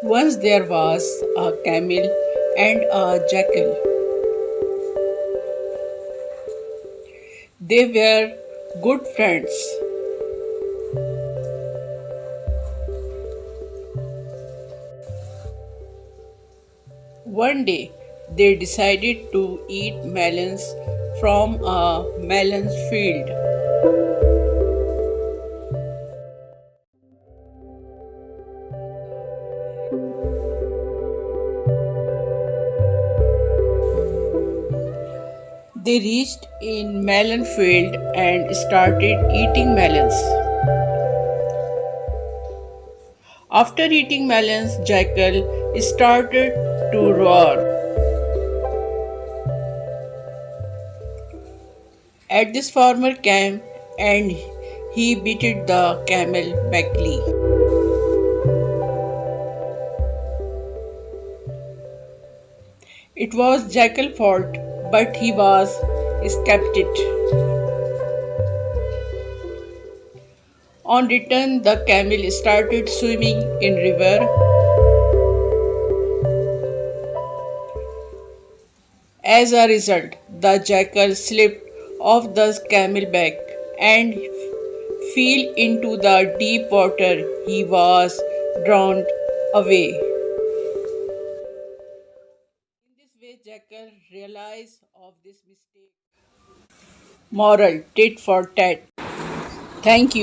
Once there was a camel and a jackal. They were good friends. One day, they decided to eat melons from a melon field. They reached in melon field and started eating melons. After eating melons, jackal started to roar. At this farmer came and he beat the camel badly. It was Jackal's fault, but he was escaped it. On return, the camel started swimming in river. As a result, the jackal slipped off the camel back and fell into the deep water. He was drowned away. In this way, jackal realized of this mistake. Moral: tit for tat. Thank you.